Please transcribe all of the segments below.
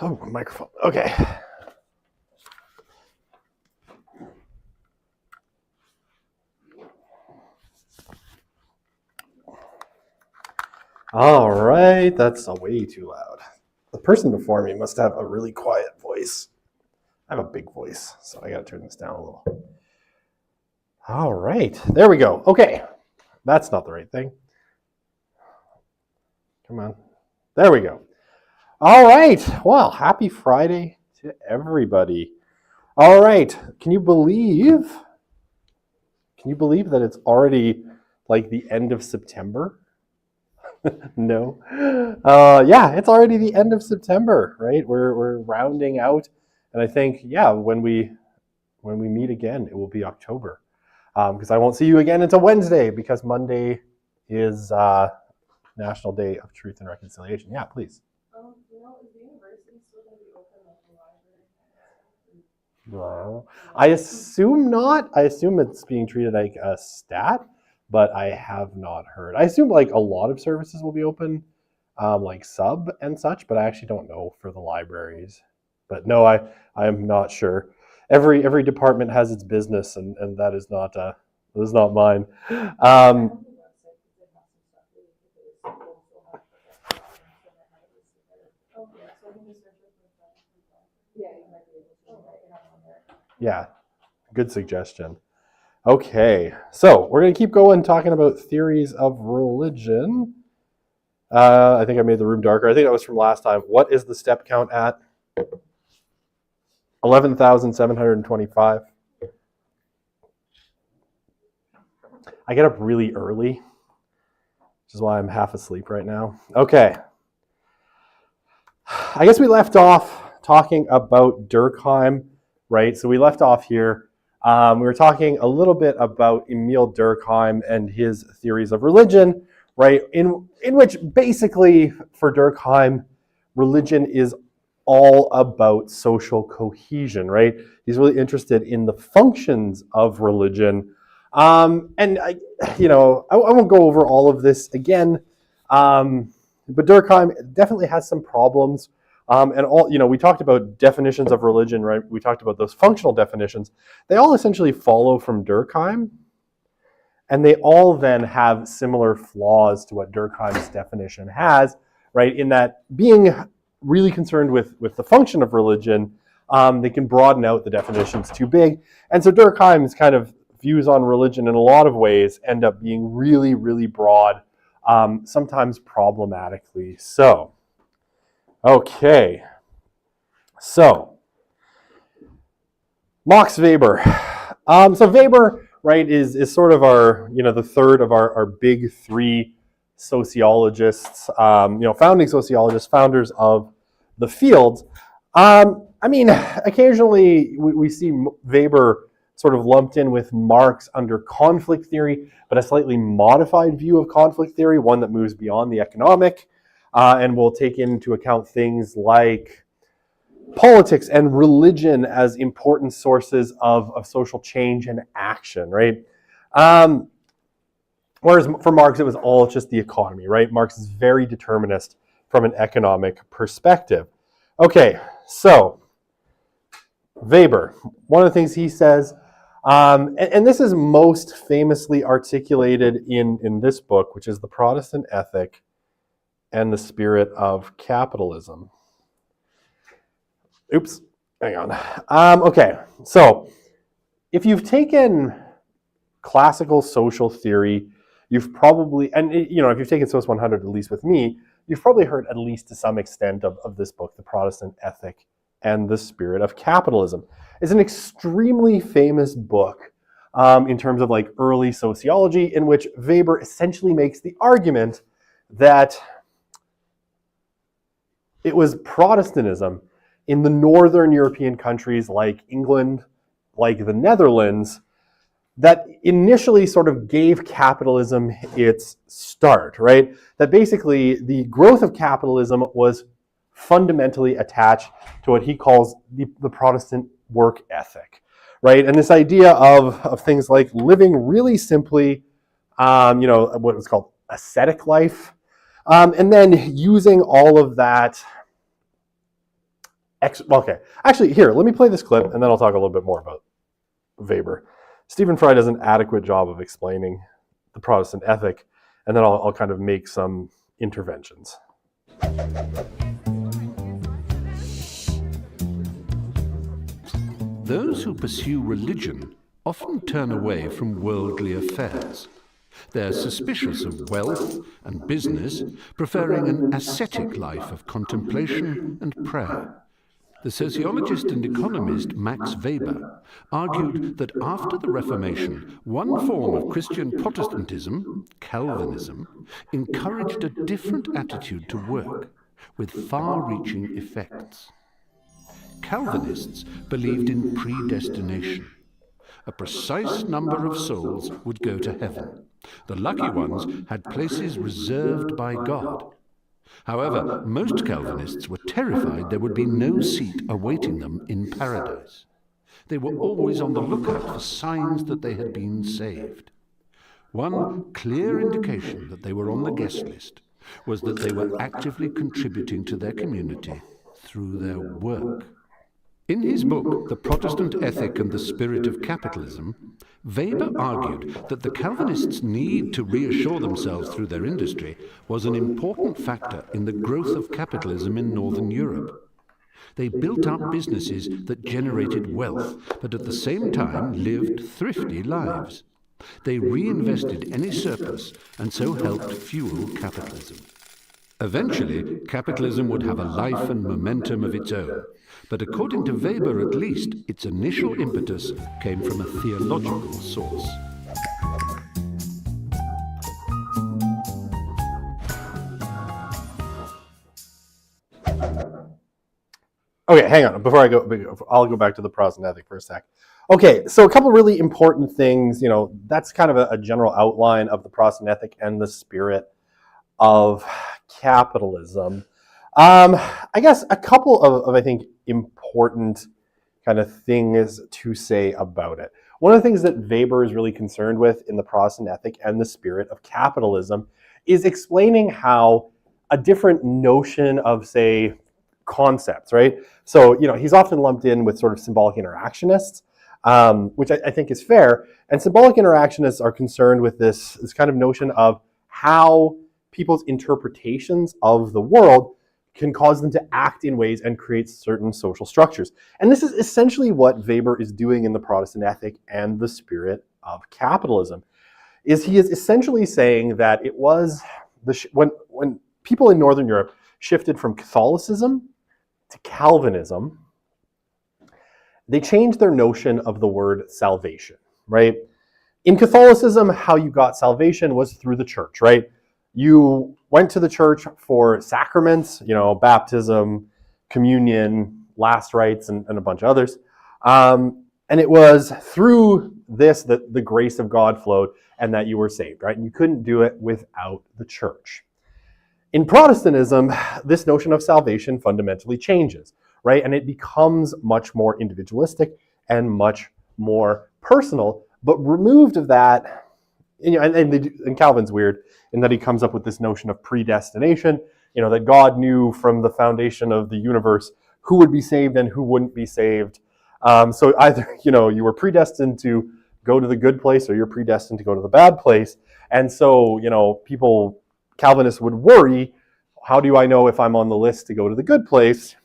Oh, microphone. Okay. All right, that's way too loud. The person before me must have a really quiet voice. I have a big voice, so I gotta turn this down a little. All right, there we go. Okay, that's not the right thing. Come on. There we go. All right, well, happy Friday to everybody. All right, can you believe that it's already like the end of September? No. Yeah, it's already the end of September, right? We're rounding out, and I think when we meet again, it will be October, because I won't see you again until Wednesday, because Monday is National Day of Truth and Reconciliation. Yeah, please. Is the university still going to be open like the library? No, I assume not. I assume it's being treated like a stat, but I have not heard. I assume like a lot of services will be open, like sub and such, but I actually don't know for the libraries. But no, I am not sure. Every department has its business, and that is not mine. Yeah, good suggestion. Okay, so we're going to keep going talking about theories of religion. I think I made the room darker. I think that was from last time. What is the step count at? 11,725. I get up really early, which is why I'm half asleep right now. Okay. I guess we left off talking about Durkheim, right? So we left off here. We were talking a little bit about Emil Durkheim and his theories of religion, right? In which basically for Durkheim, religion is all about social cohesion, right? He's really interested in the functions of religion. And I won't go over all of this again, but Durkheim definitely has some problems. We talked about definitions of religion, right? We talked about those functional definitions. They all essentially follow from Durkheim, and they all then have similar flaws to what Durkheim's definition has, right? In that being really concerned with the function of religion, they can broaden out the definitions too big. And so Durkheim's kind of views on religion in a lot of ways end up being really, really broad, sometimes problematically so. Okay, so Max Weber. So Weber, right, is sort of our, the third of our big three sociologists, founding sociologists, founders of the field. Occasionally we see Weber sort of lumped in with Marx under conflict theory, but a slightly modified view of conflict theory, one that moves beyond the economic. And we'll take into account things like politics and religion as important sources of social change and action, right? Whereas for Marx, it was all just the economy, right? Marx is very determinist from an economic perspective. Okay, so Weber, one of the things he says, and this is most famously articulated in this book, which is The Protestant Ethic and the Spirit of Capitalism. Oops, hang on. Okay, so if you've taken classical social theory, you've probably, and if you've taken SOC 100, at least with me, you've probably heard at least to some extent of this book, The Protestant Ethic and the Spirit of Capitalism. It's an extremely famous book in terms of like early sociology, in which Weber essentially makes the argument that it was Protestantism in the northern European countries like England, like the Netherlands, that initially sort of gave capitalism its start, right? That basically the growth of capitalism was fundamentally attached to what he calls the Protestant work ethic, right? And this idea of things like living really simply, what was called ascetic life, and then using all of that Okay, actually, here, let me play this clip, and then I'll talk a little bit more about Weber. Stephen Fry does an adequate job of explaining the Protestant ethic, and then I'll kind of make some interventions. Those who pursue religion often turn away from worldly affairs. They're suspicious of wealth and business, preferring an ascetic life of contemplation and prayer. The sociologist and economist Max Weber argued that after the Reformation, one form of Christian Protestantism, Calvinism, encouraged a different attitude to work, with far-reaching effects. Calvinists believed in predestination. A precise number of souls would go to heaven. The lucky ones had places reserved by God. However, most Calvinists were terrified there would be no seat awaiting them in paradise. They were always on the lookout for signs that they had been saved. One clear indication that they were on the guest list was that they were actively contributing to their community through their work. In his book, The Protestant Ethic and the Spirit of Capitalism, Weber argued that the Calvinists' need to reassure themselves through their industry was an important factor in the growth of capitalism in Northern Europe. They built up businesses that generated wealth, but at the same time lived thrifty lives. They reinvested any surplus and so helped fuel capitalism. Eventually, capitalism would have a life and momentum of its own. But according to Weber at least, its initial impetus came from a theological source. Okay, hang on. Before I go, I'll go back to the Protestant ethic for a sec. Okay, so a couple really important things, that's kind of a general outline of the Protestant ethic and the spirit of capitalism. I guess a couple of I think, important kind of things to say about it. One of the things that Weber is really concerned with in the Protestant ethic and the spirit of capitalism is explaining how a different notion of, say, concepts, right? So, he's often lumped in with sort of symbolic interactionists, which I think is fair. And symbolic interactionists are concerned with this kind of notion of how people's interpretations of the world can cause them to act in ways and create certain social structures. And this is essentially what Weber is doing in the Protestant ethic and the spirit of capitalism. He is essentially saying that it was when people in Northern Europe shifted from Catholicism to Calvinism, they changed their notion of the word salvation, right? In Catholicism, how you got salvation was through the church, right? You went to the church for sacraments, baptism, communion, last rites, and a bunch of others. And it was through this that the grace of God flowed and that you were saved, right? And you couldn't do it without the church. In Protestantism, this notion of salvation fundamentally changes, right? And it becomes much more individualistic and much more personal. But removed of that, and Calvin's weird in that he comes up with this notion of predestination, that God knew from the foundation of the universe who would be saved and who wouldn't be saved. So either, you were predestined to go to the good place or you're predestined to go to the bad place. And so, Calvinists would worry, how do I know if I'm on the list to go to the good place?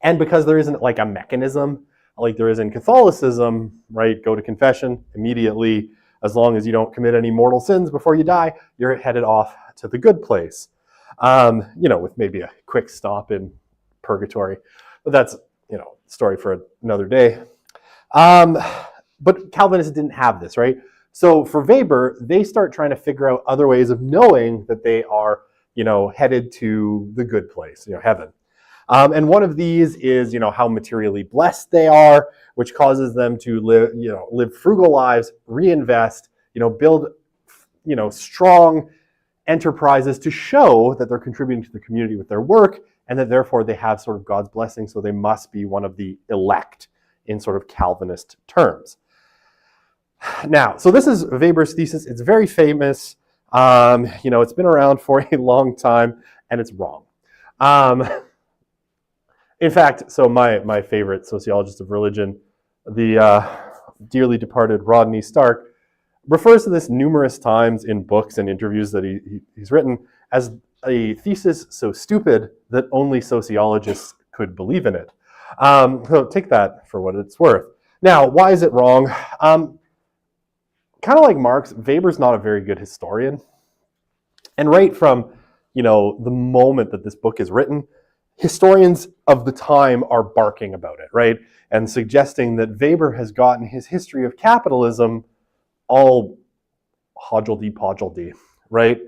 And because there isn't like a mechanism like there is in Catholicism, right? Go to confession immediately. As long as you don't commit any mortal sins before you die, you're headed off to the good place. With maybe a quick stop in purgatory. But that's, story for another day. But Calvinists didn't have this, right? So for Weber, they start trying to figure out other ways of knowing that they are, headed to the good place, heaven. And one of these is, how materially blessed they are, which causes them to live frugal lives, reinvest, build, strong enterprises to show that they're contributing to the community with their work and that therefore they have sort of God's blessing. So they must be one of the elect in sort of Calvinist terms. Now, so this is Weber's thesis. It's very famous. It's been around for a long time and it's wrong. In fact, so my favorite sociologist of religion, the dearly departed Rodney Stark, refers to this numerous times in books and interviews that he's written as a thesis so stupid that only sociologists could believe in it. So take that for what it's worth. Now, why is it wrong? Kind of like Marx, Weber's not a very good historian. And right from, the moment that this book is written, historians of the time are barking about it, right? And suggesting that Weber has gotten his history of capitalism all hodgledy-podgledy, right?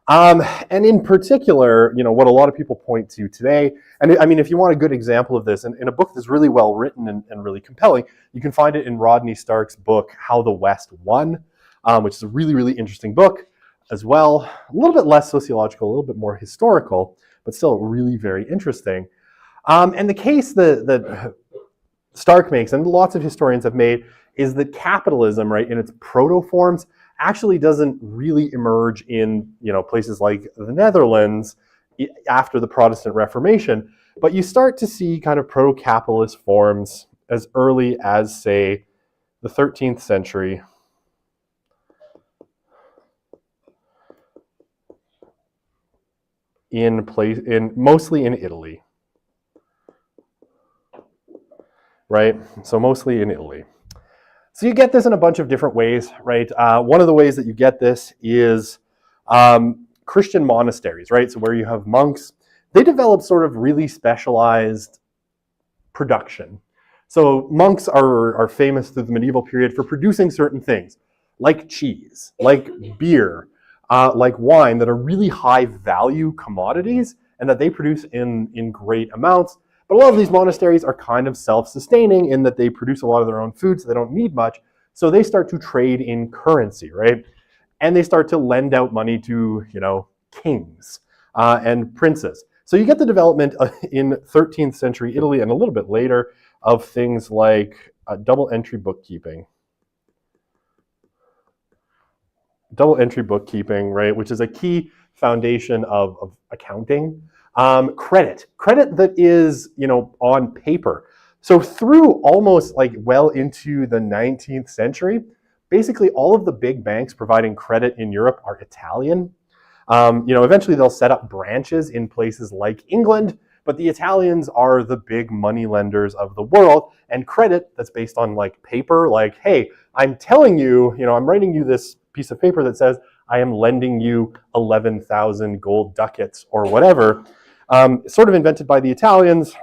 And in particular, what a lot of people point to today, and I mean, if you want a good example of this, in a book that's really well written and really compelling, you can find it in Rodney Stark's book, How the West Won, which is a really, really interesting book as well. A little bit less sociological, a little bit more historical, but still really very interesting. And the case that Stark makes, and lots of historians have made, is that capitalism, right, in its proto-forms, actually doesn't really emerge in places like the Netherlands after the Protestant Reformation, but you start to see kind of proto-capitalist forms as early as, say, the 13th century. Mostly in Italy, right? So mostly in Italy. So you get this in a bunch of different ways, right? One of the ways that you get this is Christian monasteries, right? So where you have monks, they develop sort of really specialized production. So monks are famous through the medieval period for producing certain things, like cheese, like beer, like wine, that are really high value commodities and that they produce in great amounts. But a lot of these monasteries are kind of self-sustaining in that they produce a lot of their own food, so they don't need much. So they start to trade in currency, right? And they start to lend out money to, kings and princes. So you get the development in 13th century Italy and a little bit later of things like double entry bookkeeping. Double entry bookkeeping, right, which is a key foundation of accounting. Credit that is, on paper. So through almost well into the 19th century, basically all of the big banks providing credit in Europe are Italian. Eventually they'll set up branches in places like England, but the Italians are the big money lenders of the world, and credit that's based on paper, hey, I'm telling you, I'm writing you this piece of paper that says I am lending you 11,000 gold ducats or whatever, sort of invented by the Italians,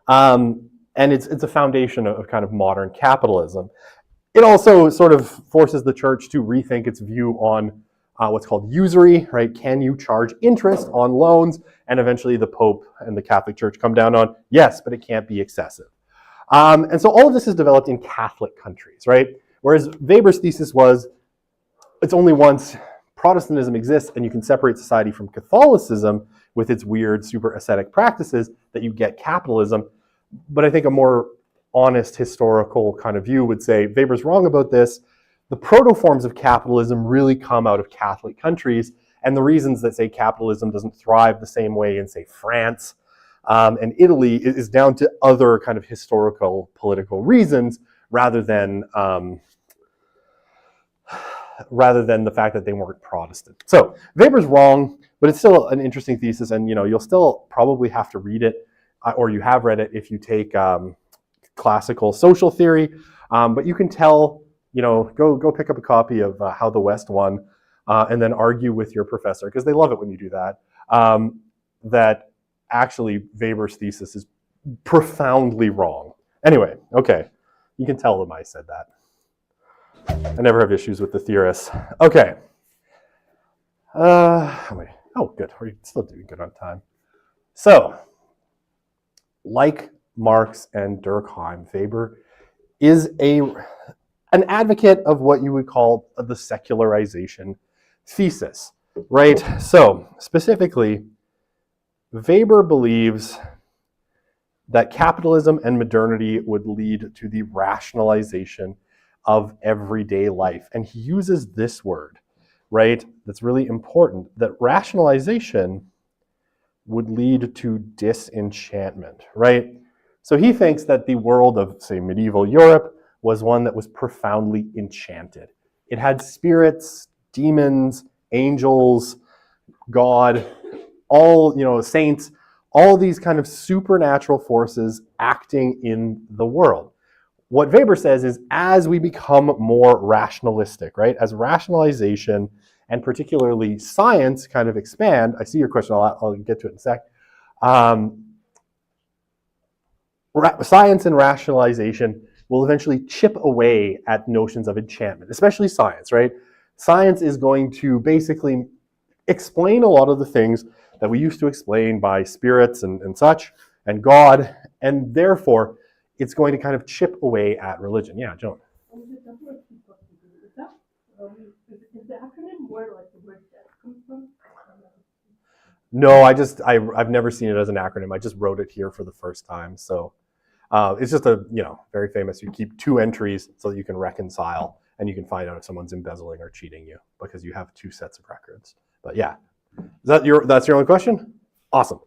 and it's a foundation of kind of modern capitalism. It also sort of forces the church to rethink its view on what's called usury, right? Can you charge interest on loans? And eventually the Pope and the Catholic Church come down on, yes, but it can't be excessive. And so all of this is developed in Catholic countries, right? Whereas Weber's thesis was, it's only once Protestantism exists and you can separate society from Catholicism with its weird super ascetic practices that you get capitalism. But I think a more honest historical kind of view would say Weber's wrong about this. The proto-forms of capitalism really come out of Catholic countries, and the reasons that, say, capitalism doesn't thrive the same way in, say, France and Italy is down to other kind of historical political reasons rather than the fact that they weren't Protestant. So Weber's wrong, but it's still an interesting thesis, and you'll still probably have to read it, or you have read it if you take classical social theory. But you can tell, go pick up a copy of How the West Won, and then argue with your professor, because they love it when you do that, that actually Weber's thesis is profoundly wrong. Anyway, okay, you can tell them I said that. I never have issues with the theorists. Okay. Wait. Oh, good. We're still doing good on time. So, like Marx and Durkheim, Weber is an advocate of what you would call the secularization thesis, right? So, specifically, Weber believes that capitalism and modernity would lead to the rationalization of everyday life. And he uses this word, right? That's really important, that rationalization would lead to disenchantment, right? So he thinks that the world of, say, medieval Europe was one that was profoundly enchanted. It had spirits, demons, angels, God, all, saints, all these kind of supernatural forces acting in the world. What Weber says is as we become more rationalistic, right? As rationalization and particularly science kind of expand, I see your question, I'll get to it in a sec. Science and rationalization will eventually chip away at notions of enchantment, especially science, right? Science is going to basically explain a lot of the things that we used to explain by spirits and such, and God, and therefore it's going to kind of chip away at religion. Yeah, Joan. Is the acronym where like the word death comes from? No, I've never seen it as an acronym. I just wrote it here for the first time. So it's just a, very famous. You keep 2 entries so that you can reconcile and you can find out if someone's embezzling or cheating you because you have 2 sets of records. But yeah, that's your only question? Awesome.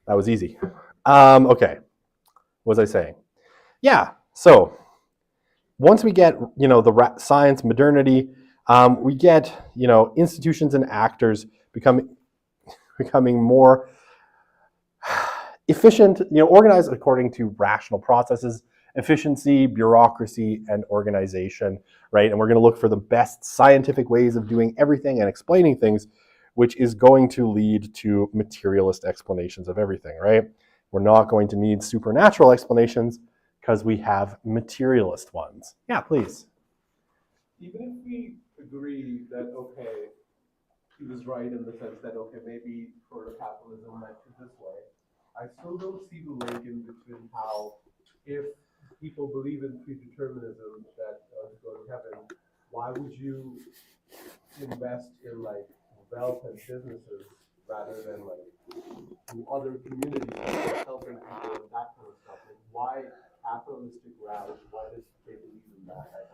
That was easy. Okay. What was I saying? Yeah. So once we get, the science, modernity, we get, institutions and actors becoming more efficient, organized according to rational processes, efficiency, bureaucracy, and organization, right? And we're going to look for the best scientific ways of doing everything and explaining things, which is going to lead to materialist explanations of everything, right? We're not going to need supernatural explanations because we have materialist ones. Yeah, please. Even if we agree that, okay, he was right in the sense that, okay, maybe sort of capitalism might be this way, I still don't see the link in between how, if people believe in predeterminism that to go to heaven, why would you invest in like wealth and businesses rather than like to other communities, like helping people and that kind of stuff? Like, why capitalistic route? Why does they believe in that?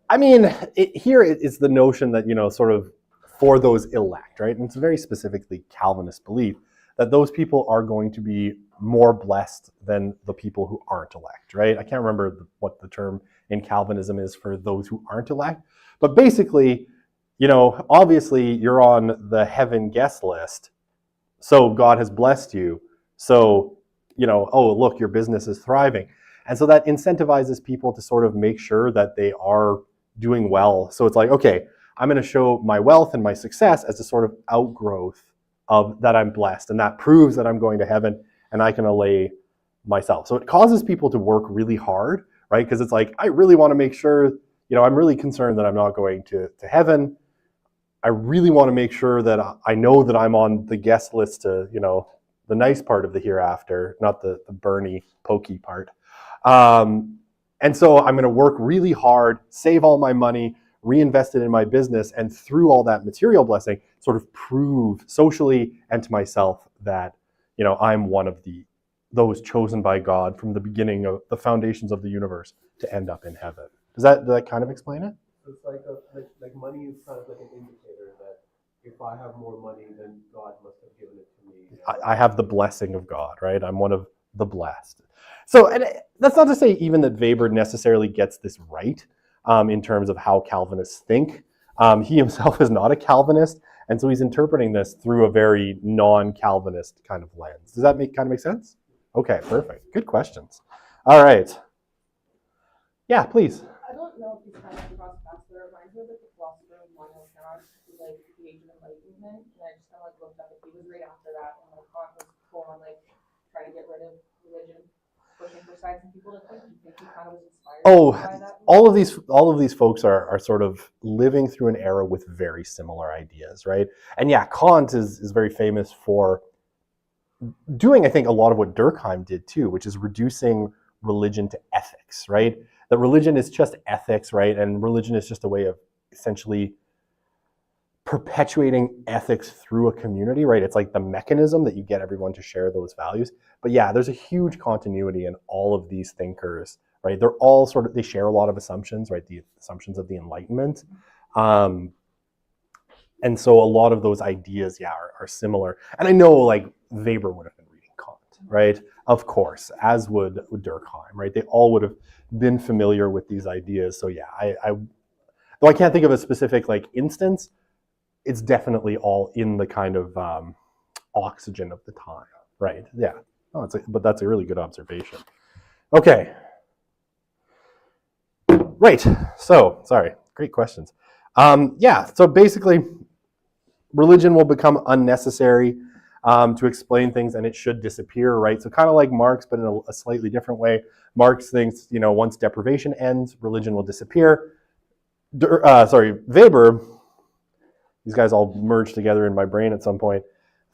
I mean, here it's the notion that, sort of for those elect, right? And it's a very specifically Calvinist belief that those people are going to be more blessed than the people who aren't elect, right? I can't remember what the term in Calvinism is for those who aren't elect, but basically, obviously you're on the heaven guest list, so God has blessed you, so, oh, look, your business is thriving. And so that incentivizes people to sort of make sure that they are doing well. So it's like, okay, I'm going to show my wealth and my success as a sort of outgrowth of that I'm blessed. And that proves that I'm going to heaven and I can allay myself. So it causes people to work really hard, right? Because it's like, I really want to make sure, I'm really concerned that I'm not going to heaven. I really want to make sure that I know that I'm on the guest list to, the nice part of the hereafter, not the Bernie pokey part. And so I'm going to work really hard, save all my money, reinvest it in my business, and through all that material blessing, sort of prove socially and to myself that, I'm one of those chosen by God from the beginning of the foundations of the universe to end up in heaven. Does that kind of explain it? It's like money is kind of like an indicator that if I have more money, then God must have given it to me. I have the blessing of God, right? I'm one of the blessed. So, and that's not to say even that Weber necessarily gets this right in terms of how Calvinists think. He himself is not a Calvinist, and so he's interpreting this through a very non-Calvinist kind of lens. Does that kind of make sense? Okay, perfect. Good questions. All right. Yeah, please. I don't know if he's kind of cross paths, but it reminds me of like the philosopher of Immanuel Kant, who like the Age of Enlightenment, and I just kind of like looked up if he was right after that, and like Kant was full on like trying to get rid of religion, pushing for science and people to think. Do you think he kind of was inspired by that? All of these folks are sort of living through an era with very similar ideas, right? And yeah, Kant is very famous for doing, I think, a lot of what Durkheim did too, which is reducing religion to ethics, right? That religion is just ethics, right? And religion is just a way of essentially perpetuating ethics through a community, right? It's like the mechanism that you get everyone to share those values. But yeah, there's a huge continuity in all of these thinkers, right? They're all they share a lot of assumptions, right? The assumptions of the Enlightenment. And so a lot of those ideas, yeah, are similar. And I know, like, Weber would have been reading Kant, right? Of course, as would Durkheim, right? They all would have been familiar with these ideas. So yeah, though I can't think of a specific like instance, it's definitely all in the kind of oxygen of the time, right? Yeah. Oh, but that's a really good observation. Okay. Right. So, sorry. Great questions. Yeah. So basically, religion will become unnecessary to explain things, and it should disappear, right? So kind of like Marx, but in a slightly different way. Marx thinks, once deprivation ends, religion will disappear. Weber, these guys all merge together in my brain at some point,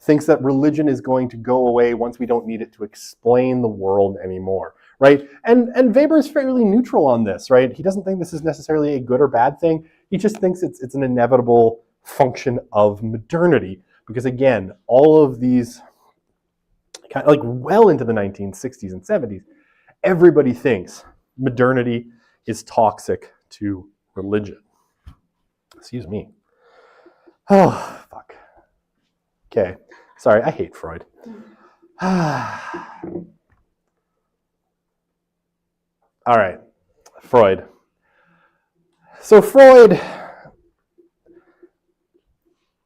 thinks that religion is going to go away once we don't need it to explain the world anymore, right? And Weber is fairly neutral on this, right? He doesn't think this is necessarily a good or bad thing. He just thinks it's an inevitable function of modernity. Because again, all of these, kind of like well into the 1960s and 70s, everybody thinks modernity is toxic to religion. Excuse me. Oh, fuck. Okay. Sorry, I hate Freud. All right. Freud. So Freud,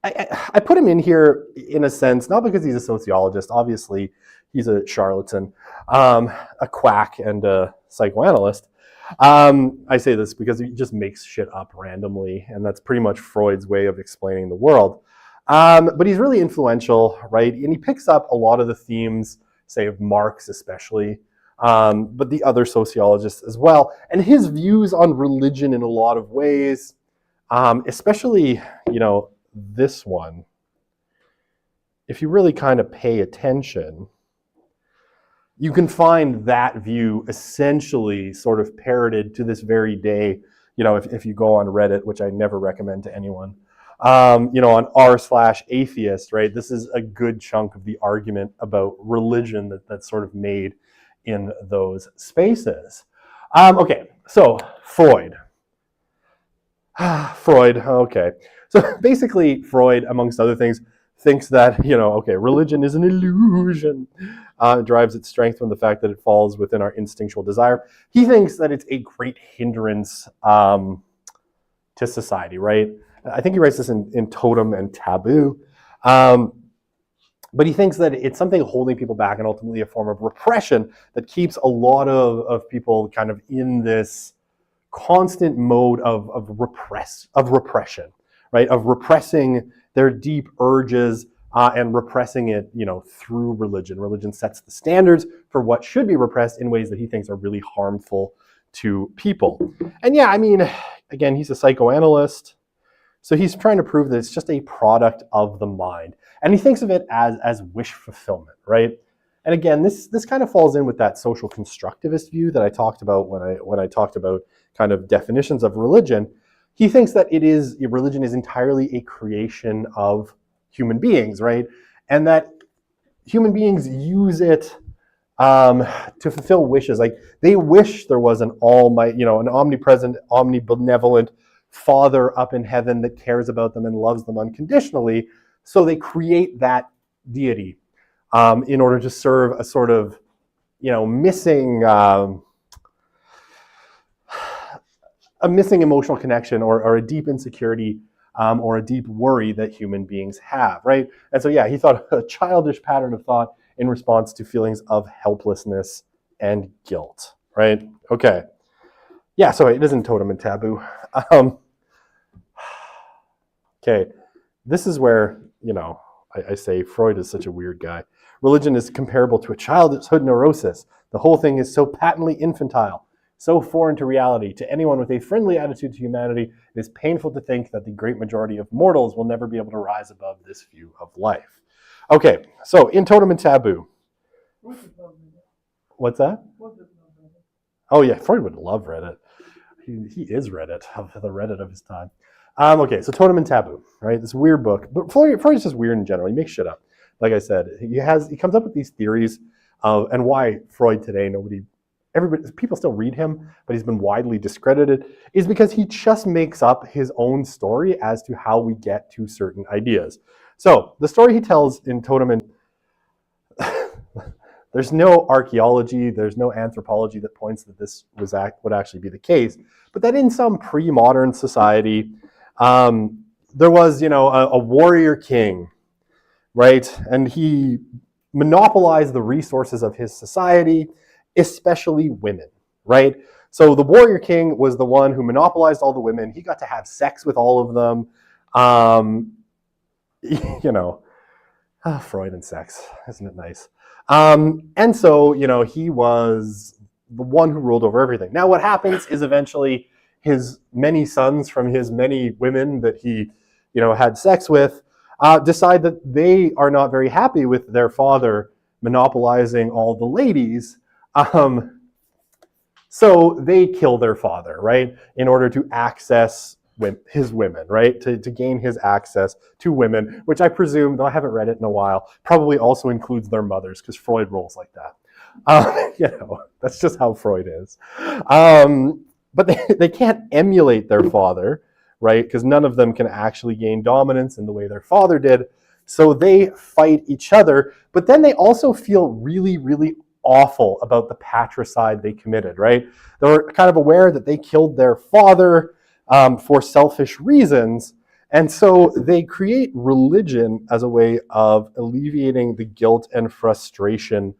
I put him in here in a sense, not because he's a sociologist. Obviously, he's a charlatan, a quack, and a psychoanalyst. I say this because he just makes shit up randomly, and that's pretty much Freud's way of explaining the world. But he's really influential, right? And he picks up a lot of the themes, say, of Marx especially, but the other sociologists as well. And his views on religion in a lot of ways, especially, this one, if you really kind of pay attention, you can find that view essentially sort of parroted to this very day, if you go on Reddit, which I never recommend to anyone, on r/atheist, right? This is a good chunk of the argument about religion that's sort of made in those spaces. Okay, so Freud. Okay. So basically, Freud, amongst other things, thinks that, religion is an illusion. Derives its strength from the fact that it falls within our instinctual desire. He thinks that it's a great hindrance to society, right? I think he writes this in Totem and Taboo. But he thinks that it's something holding people back and ultimately a form of repression that keeps a lot of people kind of in this constant mode of repression, right? Of repressing their deep urges and repressing it, through religion. Religion sets the standards for what should be repressed in ways that he thinks are really harmful to people. And yeah, again, he's a psychoanalyst. So he's trying to prove that it's just a product of the mind. And he thinks of it as wish fulfillment, right? And again, this kind of falls in with that social constructivist view that I talked about when I talked about kind of definitions of religion. He thinks that religion is entirely a creation of human beings, right? And that human beings use it to fulfill wishes. Like they wish there was an almighty, an omnipresent, omnibenevolent Father up in heaven that cares about them and loves them unconditionally. So they create that deity in order to serve a sort of, missing a missing emotional connection or a deep insecurity or a deep worry that human beings have, right? And so, yeah, he thought a childish pattern of thought in response to feelings of helplessness and guilt, right? Okay. Yeah, so it isn't Totem and Taboo. Okay, this is where, I say Freud is such a weird guy. Religion is comparable to a childhood neurosis. The whole thing is so patently infantile, so foreign to reality. To anyone with a friendly attitude to humanity, it is painful to think that the great majority of mortals will never be able to rise above this view of life. Okay, so in Totem and Taboo. What's that? Oh yeah, Freud would love Reddit. He is Reddit, the Reddit of his time. Okay, so Totem and Taboo, right? This weird book, but Freud's just weird in general. He makes shit up. Like I said, he comes up with these theories of, and why Freud today, people still read him, but he's been widely discredited, is because he just makes up his own story as to how we get to certain ideas. So the story he tells in Totem and There's no archaeology, there's no anthropology that points that this would actually be the case, but that in some pre-modern society, there was, a warrior king, right? And he monopolized the resources of his society, especially women, right? So the warrior king was the one who monopolized all the women. He got to have sex with all of them. Freud and sex, isn't it nice? And so, he was the one who ruled over everything. Now, what happens is eventually his many sons from his many women that he, had sex with, decide that they are not very happy with their father monopolizing all the ladies. So they kill their father, right, in order to access his women, right, to gain his access to women, which I presume, though I haven't read it in a while, probably also includes their mothers, because Freud rolls like that. That's just how Freud is. But they can't emulate their father, right, because none of them can actually gain dominance in the way their father did. So they fight each other, but then they also feel really, really awful about the patricide they committed, right? They're kind of aware that they killed their father for selfish reasons, and so they create religion as a way of alleviating the guilt and frustration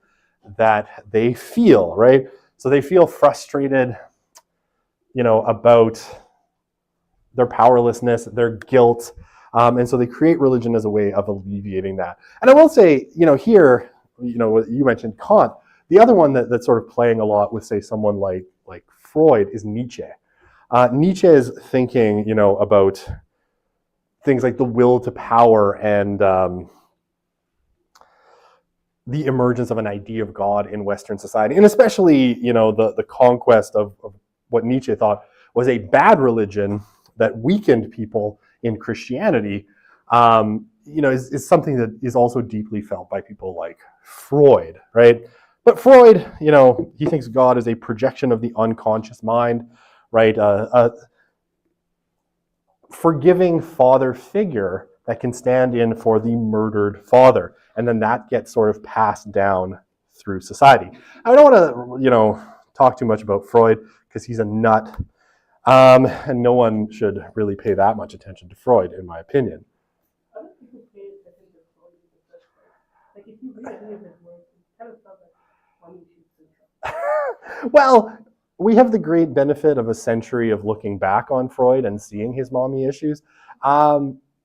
that they feel, right? So they feel frustrated, about their powerlessness, their guilt, and so they create religion as a way of alleviating that. And I will say, here, you mentioned Kant. The other one that's sort of playing a lot with, say, someone like Freud is Nietzsche. Nietzsche's thinking, about things like the will to power and the emergence of an idea of God in Western society, and especially, the conquest of what Nietzsche thought was a bad religion that weakened people in Christianity, is something that is also deeply felt by people like Freud, right? But Freud, he thinks God is a projection of the unconscious mind, right? A forgiving father figure that can stand in for the murdered father. And then that gets sort of passed down through society. I don't want to, talk too much about Freud because he's a nut. And no one should really pay that much attention to Freud, in my opinion. Other people pay attention to Freud in the first place. Like, if you read any of his work, it kind of sounds like mommy shoots syndrome. Well, we have the great benefit of a century of looking back on Freud and seeing his mommy issues.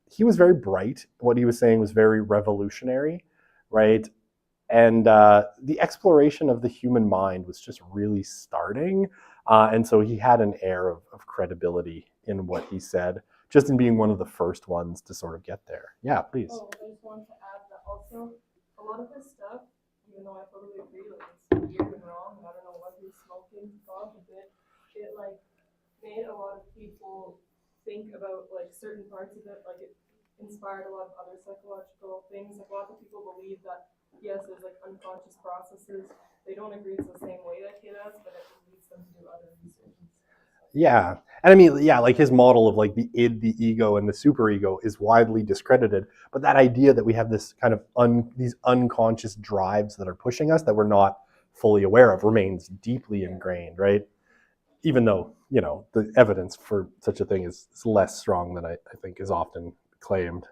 He was very bright. What he was saying was very revolutionary, right? And the exploration of the human mind was just really starting. And so he had an air of credibility in what he said, just in being one of the first ones to sort of get there. Yeah, please. Oh, I just wanted to add that also, a lot of this stuff, even though I totally agree, like, it's weird and wrong, and I don't know what he's smoking off a bit, it, like, made a lot of people think about, like, certain parts of it, like, it inspired a lot of other psychological things. Like, a lot of people believe that, yes, there's, like, unconscious processes. They don't agree it's the same way that he does, but it leads them to do other research. Yeah. And I mean, yeah, like his model of like the id, the ego, and the superego is widely discredited. But that idea that we have this kind of these unconscious drives that are pushing us that we're not fully aware of remains deeply ingrained, right? Even though, the evidence for such a thing is less strong than I think is often claimed.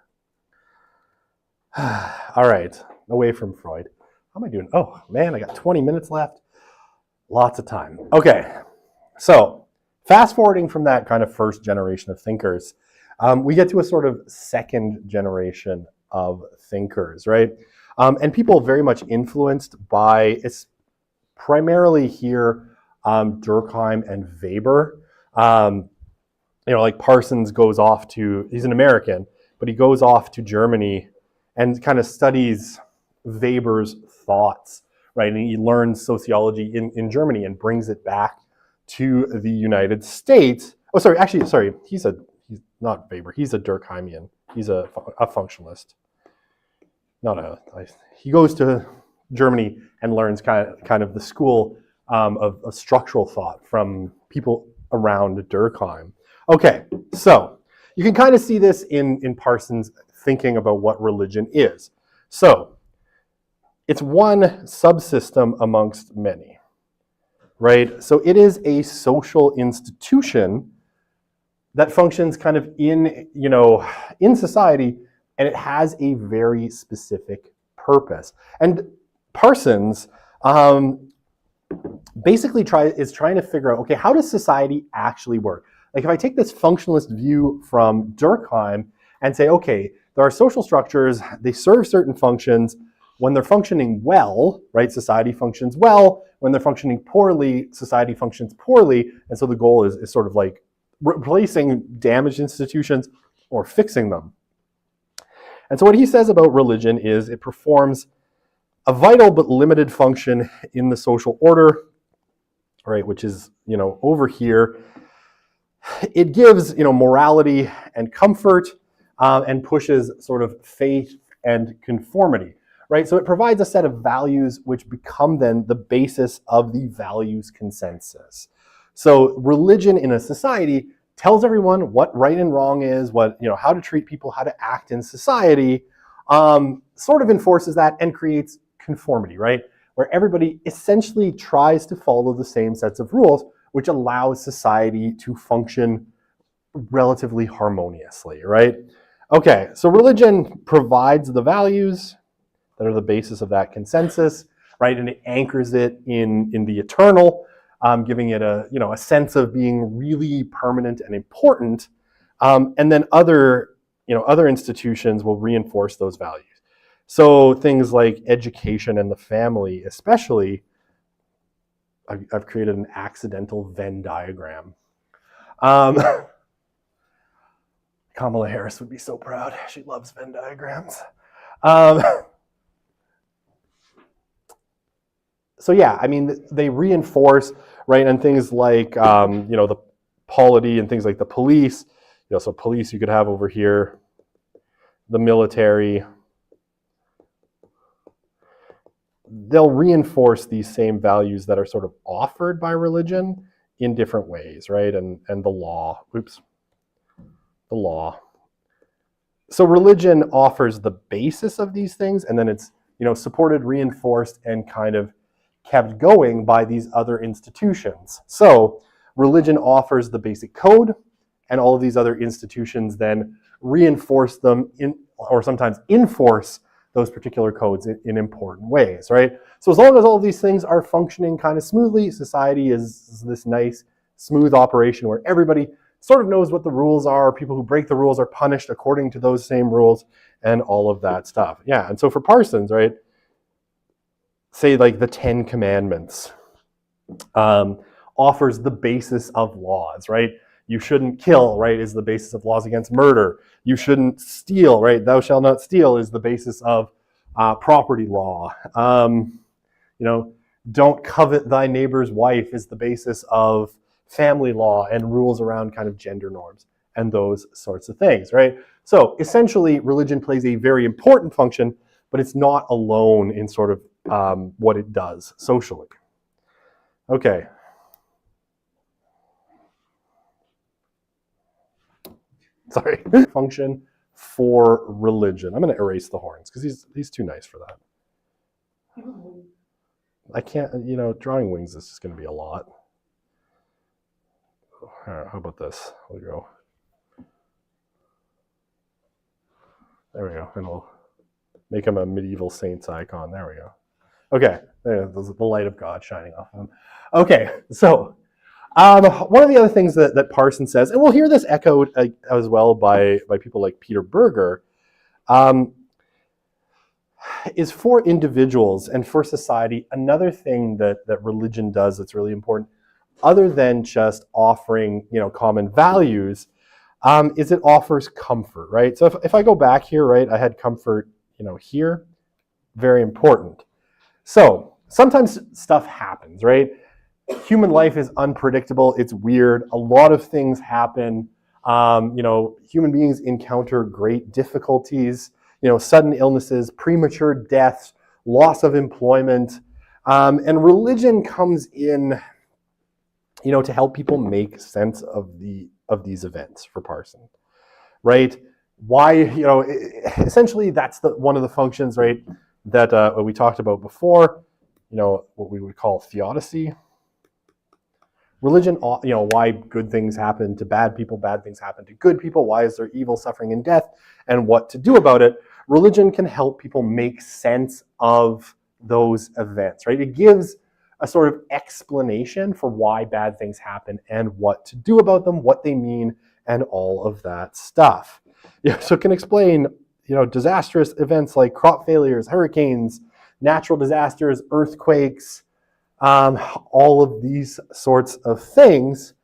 All right, away from Freud. How am I doing? Oh, man, I got 20 minutes left. Lots of time. Okay, so fast forwarding from that kind of first generation of thinkers, we get to a sort of second generation of thinkers, right? And people very much influenced by, it's primarily here, Durkheim and Weber. Like Parsons goes off to, he's an American, but he goes off to Germany and kind of studies Weber's thoughts, right? And he learns sociology in Germany and brings it back to the United States. Oh, sorry, he's not Weber, he's a Durkheimian. He's a functionalist. He goes to Germany and learns kind of the school of structural thought from people around Durkheim. Okay, so you can kind of see this in Parsons' thinking about what religion is. So it's one subsystem amongst many, right? So it is a social institution that functions kind of in, in society, and it has a very specific purpose. And Parsons basically is trying to figure out, okay, how does society actually work? Like if I take this functionalist view from Durkheim and say, okay, there are social structures, they serve certain functions. When they're functioning well, right, society functions well. When they're functioning poorly, society functions poorly. And so the goal is sort of like replacing damaged institutions or fixing them. And so what he says about religion is it performs a vital but limited function in the social order, right, which is, over here. It gives, morality and comfort and pushes sort of faith and conformity, right? So it provides a set of values which become then the basis of the values consensus. So religion in a society tells everyone what right and wrong is, what, how to treat people, how to act in society, sort of enforces that and creates conformity, right? Where everybody essentially tries to follow the same sets of rules, which allows society to function relatively harmoniously, right? Okay, so religion provides the values that are the basis of that consensus, right? And it anchors it in the eternal, giving it a sense of being really permanent and important. And then other institutions will reinforce those values. So things like education and the family, especially, I've created an accidental Venn diagram. Kamala Harris would be so proud. She loves Venn diagrams. So yeah, I mean, they reinforce, right, and things like, the polity and things like the police. So police you could have over here, the military. They'll reinforce these same values that are sort of offered by religion in different ways, right? And the law, the law. So religion offers the basis of these things, and then it's, supported, reinforced, and kind of kept going by these other institutions. So religion offers the basic code, and all of these other institutions then reinforce them or sometimes enforce those particular codes in important ways, right? So as long as all of these things are functioning kind of smoothly, society is this nice, smooth operation where everybody sort of knows what the rules are. People who break the rules are punished according to those same rules and all of that stuff. Yeah, and so for Parsons, right, say like the 10 Commandments offers the basis of laws, right? You shouldn't kill, right, is the basis of laws against murder. You shouldn't steal, right? Thou shalt not steal is the basis of property law. Don't covet thy neighbor's wife is the basis of family law and rules around kind of gender norms and those sorts of things, right? So essentially, religion plays a very important function, but it's not alone in sort of what it does socially. Okay. Sorry. Function for religion. I'm going to erase the horns because he's too nice for that. I can't, drawing wings is just going to be a lot. All right, how about this? We'll go. There we go. And we'll make him a medieval saints icon. There we go. Okay. There's the light of God shining off him. Okay. So one of the other things that Parsons says, and we'll hear this echoed as well by people like Peter Berger, is for individuals and for society, another thing that religion does that's really important, other than just offering, common values, is it offers comfort, right? So if I go back here, right, I had comfort, here, very important. So sometimes stuff happens, right? Human life is unpredictable. It's weird. A lot of things happen. Human beings encounter great difficulties, sudden illnesses, premature deaths, loss of employment. And religion comes in, to help people make sense of these events for Parsons, right? Why, essentially that's one of the functions, right? that we talked about before, what we would call theodicy. Religion, why good things happen to bad people, bad things happen to good people, why is there evil, suffering, and death, and what to do about it. Religion can help people make sense of those events, right? It gives a sort of explanation for why bad things happen and what to do about them, what they mean, and all of that stuff. So it can explain, disastrous events like crop failures, hurricanes, natural disasters, earthquakes, all of these sorts of things,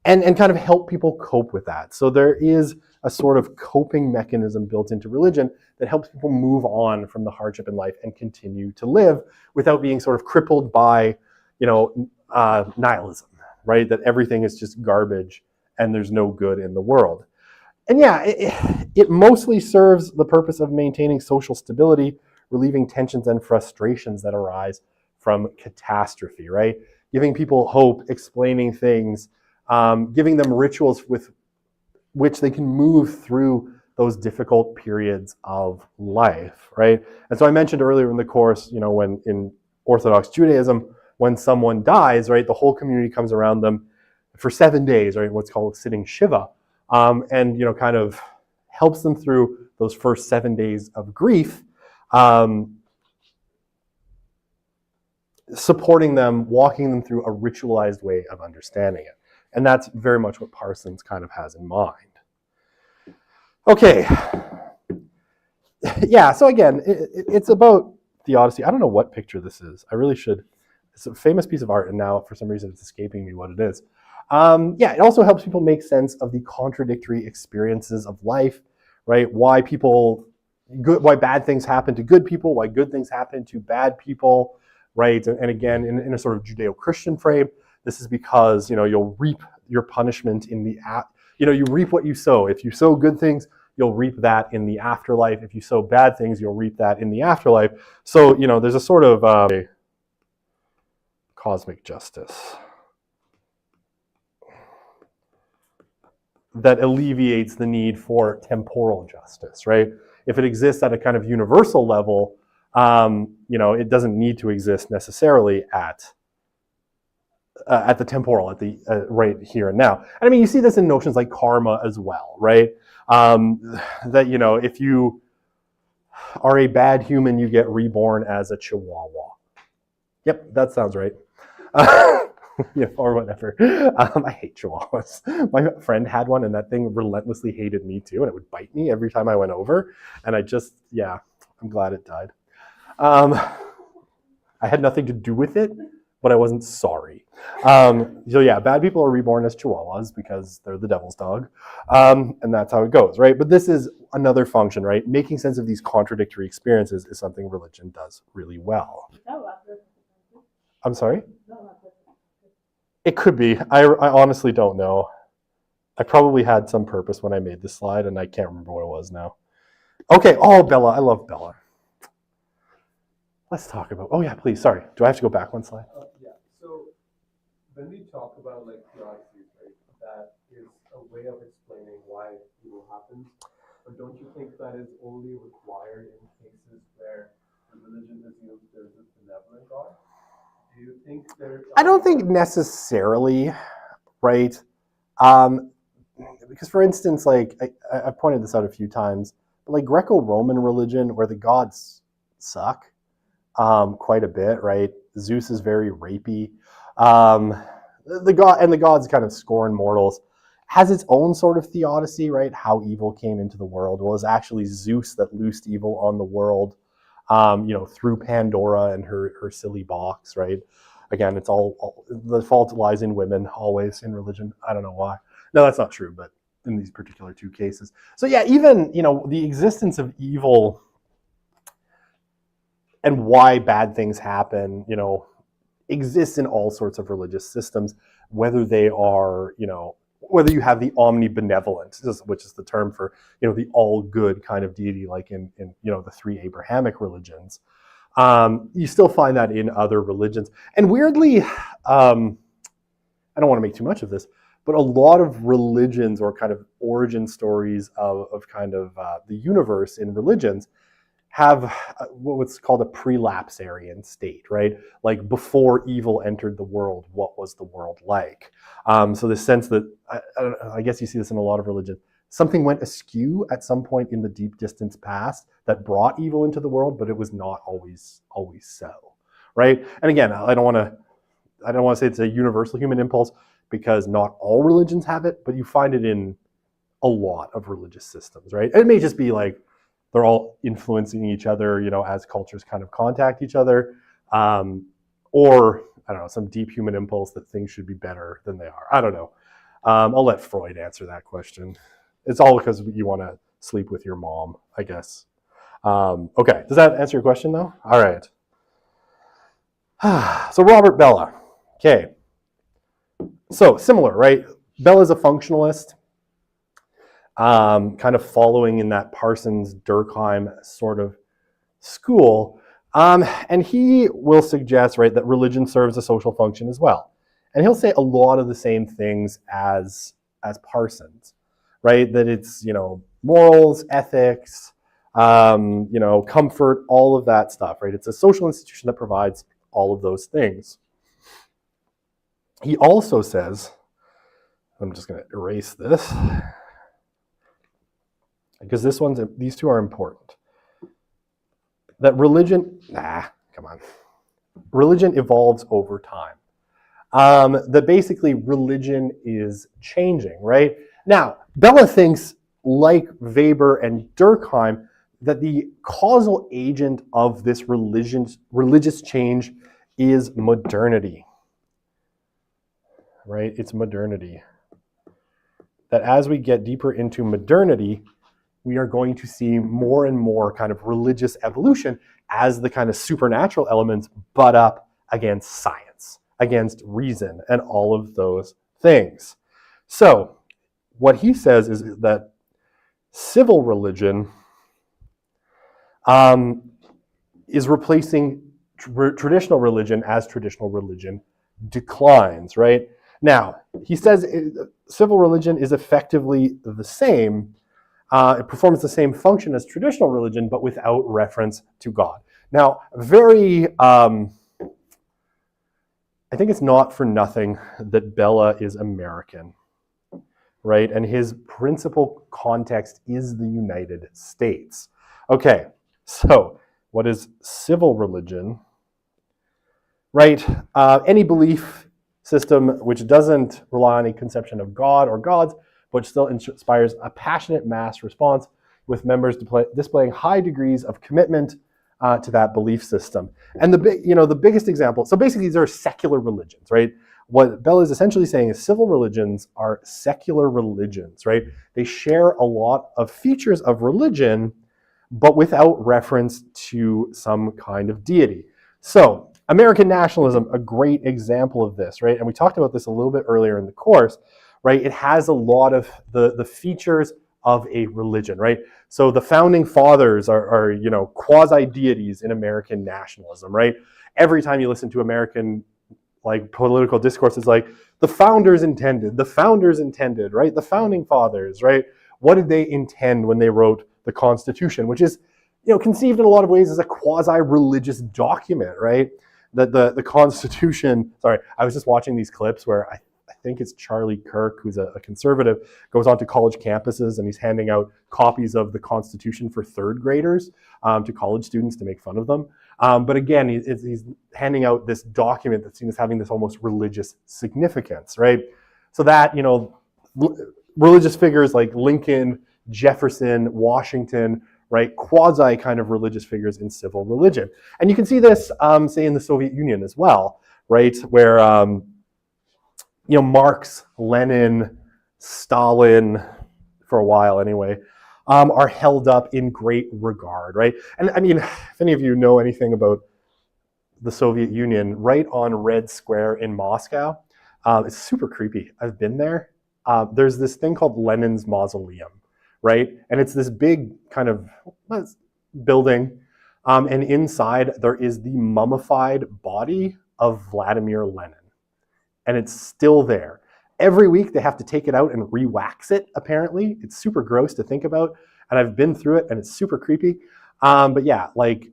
and kind of help people cope with that. So there is a sort of coping mechanism built into religion that helps people move on from the hardship in life and continue to live without being sort of crippled by, nihilism, right? That everything is just garbage and there's no good in the world. And yeah, it mostly serves the purpose of maintaining social stability, relieving tensions and frustrations that arise from catastrophe, right? Giving people hope, explaining things, giving them rituals with which they can move through those difficult periods of life, right? And so I mentioned earlier in the course, when in Orthodox Judaism, when someone dies, right, the whole community comes around them for 7 days, right, what's called sitting Shiva, and kind of helps them through those first 7 days of grief, supporting them, walking them through a ritualized way of understanding it. And that's very much what Parsons kind of has in mind. Okay. Yeah, so again, it's about theodicy. I don't know what picture this is. I really should. It's a famous piece of art, and now for some reason it's escaping me what it is. It also helps people make sense of the contradictory experiences of life, right? Why bad things happen to good people, why good things happen to bad people, right? And again, in a sort of Judeo-Christian frame, this is because, you'll reap your punishment in the, you reap what you sow. If you sow good things, you'll reap that in the afterlife. If you sow bad things, you'll reap that in the afterlife. So, there's a sort of cosmic justice that alleviates the need for temporal justice, right? If it exists at a kind of universal level, it doesn't need to exist necessarily at the temporal, at the right here and now. And I mean, you see this in notions like karma as well, right? That, if you are a bad human, you get reborn as a chihuahua. Yep, that sounds right. Or whatever. I hate chihuahuas. My friend had one, and that thing relentlessly hated me too, and it would bite me every time I went over. And I'm glad it died. I had nothing to do with it, but I wasn't sorry. Bad people are reborn as chihuahuas because they're the devil's dog. And that's how it goes, right? But this is another function, right? Making sense of these contradictory experiences is something religion does really well. I'm sorry? It could be. I honestly don't know. I probably had some purpose when I made this slide, and I can't remember what it was now. Okay, Bella. I love Bella. Let's talk about, please, sorry. Do I have to go back one slide? So when we talk about theodicy, right, that is a way of explaining why evil happens. But don't you think that is only required in cases where the religion assumes there's a benevolent God? Do you think I don't think necessarily, right? Because for instance, I've pointed this out a few times, but Greco-Roman religion, where the gods suck quite a bit, right? Zeus is very rapey. The gods kind of scorn mortals. Has its own sort of theodicy, right? How evil came into the world. Well, it's actually Zeus that loosed evil on the world, through Pandora and her silly box, right? Again, it's all the fault lies in women, always in religion. I don't know why. No, that's not true, but in these particular two cases. So yeah, even, the existence of evil and why bad things happen, exists in all sorts of religious systems, whether they are, whether you have the omnibenevolent, which is the term for, the all good kind of deity, like in the three Abrahamic religions. You still find that in other religions. And weirdly, I don't want to make too much of this, but a lot of religions or kind of origin stories of kind of the universe in religions have what's called a prelapsarian state, right? Like before evil entered the world, what was the world like? So the sense that, I guess you see this in a lot of religions, something went askew at some point in the deep distance past that brought evil into the world, but it was not always so, right? And again, I don't want to say it's a universal human impulse because not all religions have it, but you find it in a lot of religious systems, right? And it may just be like they're all influencing each other, as cultures kind of contact each other, or I don't know, some deep human impulse that things should be better than they are. I don't know. I'll let Freud answer that question. It's all because you want to sleep with your mom, I guess. Okay, does that answer your question though? All right. So Robert Bellah. Okay. So similar, right? Bella's a functionalist, kind of following in that Parsons Durkheim sort of school. And he will suggest, right, that religion serves a social function as well. And he'll say a lot of the same things as Parsons, right? That it's, morals, ethics, comfort, all of that stuff, right? It's a social institution that provides all of those things. He also says, I'm just going to erase this, because these two are important, that religion evolves over time. That basically religion is changing, right? Now, Bellah thinks, like Weber and Durkheim, that the causal agent of this religious change is modernity, right? It's modernity. That as we get deeper into modernity, we are going to see more and more kind of religious evolution as the kind of supernatural elements butt up against science, against reason, and all of those things. So what he says is that civil religion is replacing traditional religion as traditional religion declines, right? Now, he says civil religion is effectively the same. It performs the same function as traditional religion, but without reference to God. Now, I think it's not for nothing that Bellah is American, right? And his principal context is the United States. Okay, so what is civil religion? Right? Any belief system which doesn't rely on a conception of God or gods, but still inspires a passionate mass response with members displaying high degrees of commitment to that belief system. And the biggest example, so basically these are secular religions, right? What Bellah is essentially saying is civil religions are secular religions, right? They share a lot of features of religion, but without reference to some kind of deity. So American nationalism, a great example of this, right? And we talked about this a little bit earlier in the course, right? It has a lot of the features of a religion, right? So the founding fathers are quasi-deities in American nationalism, right? Every time you listen to American political discourse, it's like the founders intended, right? The founding fathers, right? What did they intend when they wrote the Constitution, which is, conceived in a lot of ways as a quasi-religious document, right? That the Constitution, sorry, I was just watching these clips where I think it's Charlie Kirk, who's a conservative, goes onto college campuses and he's handing out copies of the Constitution for third graders to college students to make fun of them. But again, he's handing out this document that's seen as having this almost religious significance, right? So that, religious figures like Lincoln, Jefferson, Washington, right, quasi kind of religious figures in civil religion. And you can see this, say, in the Soviet Union as well, right, where Marx, Lenin, Stalin, for a while anyway, are held up in great regard, right? And I mean, if any of you know anything about the Soviet Union, right on Red Square in Moscow, it's super creepy. I've been there. There's this thing called Lenin's Mausoleum, right? And it's this big kind of building, and inside there is the mummified body of Vladimir Lenin. And it's still there. Every week they have to take it out and re-wax it, apparently. It's super gross to think about. and I've been through it, and it's super creepy. But yeah, like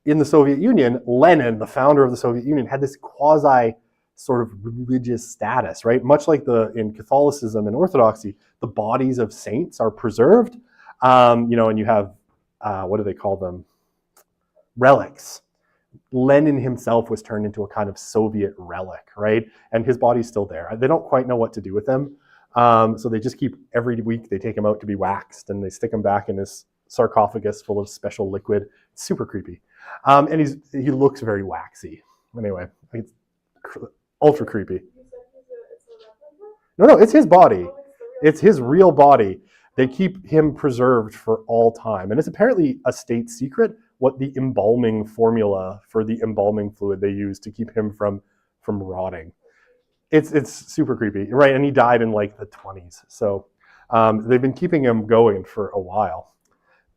in the Soviet Union, Lenin, the founder of the Soviet Union, had this quasi sort of religious status, right? Much like in Catholicism and Orthodoxy, the bodies of saints are preserved, and you have, what do they call them? Relics. Lenin himself was turned into a kind of Soviet relic, right? And his body's still there. They don't quite know what to do with him. So they just keep, every week they take him out to be waxed, and they stick him back in this sarcophagus full of special liquid. It's super creepy. And he looks very waxy. Anyway, it's ultra creepy. No, it's his body. It's his real body. They keep him preserved for all time. And it's apparently a state secret what the embalming formula for the embalming fluid they use to keep him from rotting. It's super creepy, right? And he died in like the 20s. So they've been keeping him going for a while.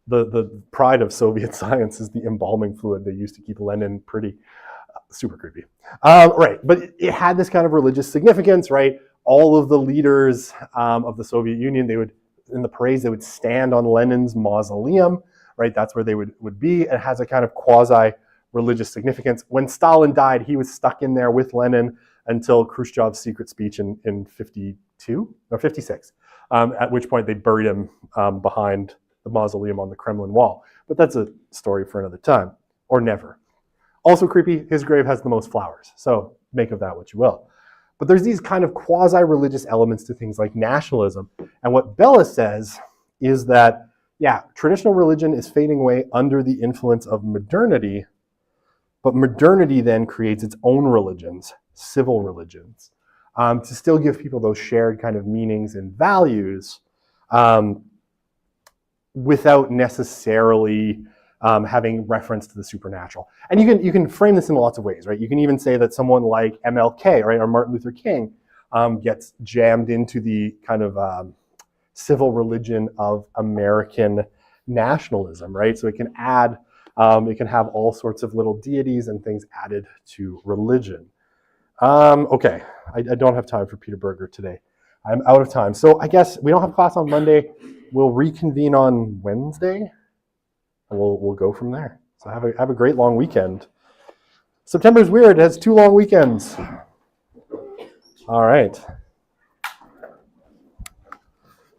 The pride of Soviet science is the embalming fluid they used to keep Lenin pretty. Super creepy. Right, but it had this kind of religious significance, right? All of the leaders of the Soviet Union, in the parades, they would stand on Lenin's mausoleum, right? That's where they would be. It has a kind of quasi-religious significance. When Stalin died, he was stuck in there with Lenin until Khrushchev's secret speech in 52 or 56, at which point they buried him behind the mausoleum on the Kremlin wall. But that's a story for another time, or never. Also creepy, his grave has the most flowers, so make of that what you will. But there's these kind of quasi-religious elements to things like nationalism. And what Bella says is that, yeah, traditional religion is fading away under the influence of modernity, but modernity then creates its own religions, civil religions, to still give people those shared kind of meanings and values without necessarily having reference to the supernatural. And you can frame this in lots of ways, right? You can even say that someone like MLK, right, or Martin Luther King, gets jammed into the kind of civil religion of American nationalism, right? So it can add, it can have all sorts of little deities and things added to religion. Okay, I don't have time for Peter Berger today. I'm out of time. So I guess we don't have class on Monday. We'll reconvene on Wednesday. And we'll go from there. So have a great long weekend. September's weird. It has 2 long weekends. All right.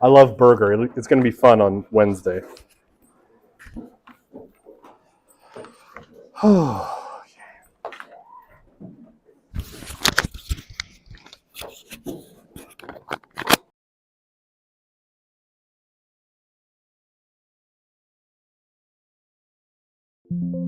I love Burger. It's going to be fun on Wednesday. Okay.